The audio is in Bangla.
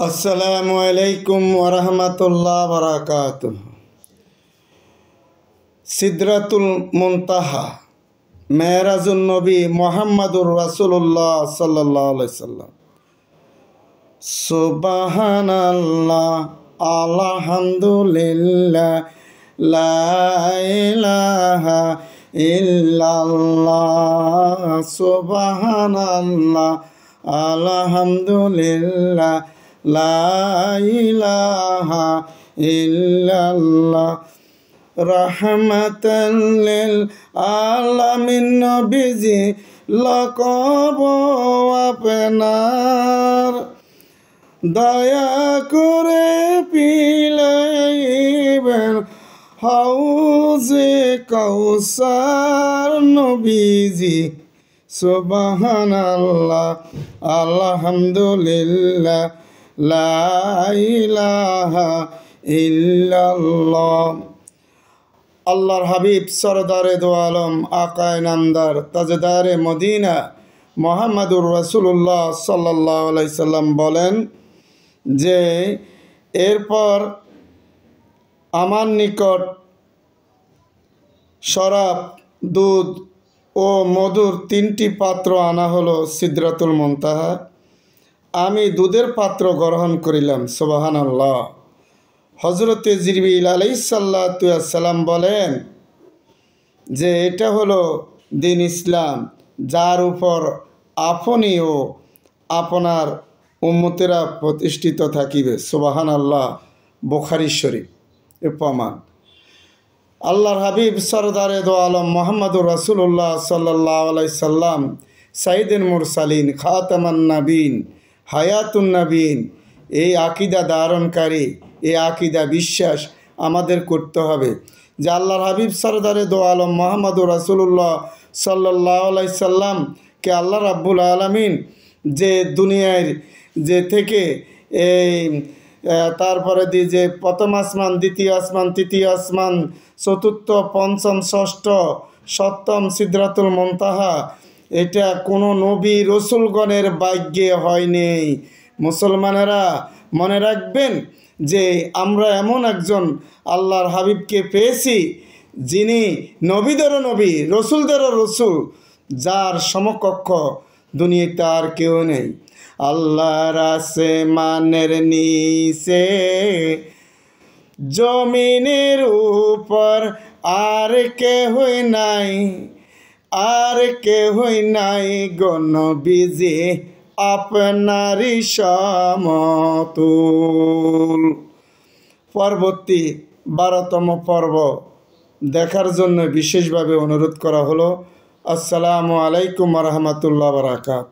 আসসালামু আলাইকুম ওরহমতুল্লাহ বারাকাতুহ। সিদরাতুল মুনতাহা মেরাজুন নবী মুহাম্মাদুর রাসূলুল্লাহ সাল্লাল্লাহু আলাইহি সাল্লাম। সুবহানাল্লাহ আলহামদুলিল্লাহ লা ইলাহা ইল্লাল্লাহ। সুবহানাল্লাহ আলহামদুলিল্লাহ লা ইলাহা ইল্লাল্লাহ। রহমাতাল লিল আলামিন নবীজি লকব আপনার, দয়া করে পিলাইবেন হাউজে কাউসার নবীজি। সুবহানাল্লাহ আলহামদুলিল্লাহ লা ইলাহা ইল্লাল্লাহ। আল্লাহর হাবিব সরদারে দো আলম আকায়ে নামদার তাজদারে মদিনা মুহাম্মাদুর রাসূলুল্লাহ সাল্লাল্লাহু আলাইহি সাল্লাম বলেন যে এরপর আমার নিকট শরাব, দুধ ও মধুর 3টি পাত্র আনা হলো সিদরাতুল মুনতাহা। আমি দুধের পাত্র গ্রহণ করিলাম। সুবহানাল্লাহ। হযরতে জিবরিল আলাইহিস সালাম বলেন যে এটা হলো দ্বীন ইসলাম, যার উপর আপনি ও আপনার উম্মতেরা প্রতিষ্ঠিত থাকিবে। সুবহানাল্লাহ। বুখারী শরীফ এ প্রমাণ। আল্লাহর হাবিব সরদারে দো আলম মুহাম্মাদুর রাসূলুল্লাহ সাল্লাল্লাহু আলাইহি সাল্লাম সাইয়্যিদুল মুরসালিন, খাতামান নবীন, হায়াতুন নবীন, এই আকীদা ধারণকারী, এই আকীদা বিশ্বাস আমাদের করতে হবে যে আল্লাহর হাবিব সরদারে দো আলম মুহাম্মাদুর রাসূলুল্লাহ সাল্লাল্লাহু আলাইহি সাল্লামকে আল্লাহ রাব্বুল আলামিন যে দুনিয়ার যে থেকে এই তারপরে দিয়ে যে প্রথম আসমান, দ্বিতীয় আসমান, তৃতীয় আসমান, চতুর্থ, পঞ্চম, ষষ্ঠ, সপ্তম সিদরাতুল মুনতাহা, এটা কোনো নবী রসুলগণের ভাগ্যে হয়নি। মুসলমানেরা মনে রাখবেন যে আমরা এমন একজন আল্লাহর হাবিবকে পেয়েছি যিনি নবীদেরও নবী, রসুলদেরও রসুল, যার সমকক্ষ দুনিয়াতে আর কেউ নেই। আল্লাহর আসমানের নিচে জমিনের উপর আর কেহই নাই, আর কেহই নাই গো নবীজি আপনারই সমতুল। পরবর্তী 12তম পর্ব দেখার জন্য বিশেষভাবে অনুরোধ করা হলো। আসসালামু আলাইকুম ওয়া রাহমাতুল্লাহি ওয়া বারাকাতুহু।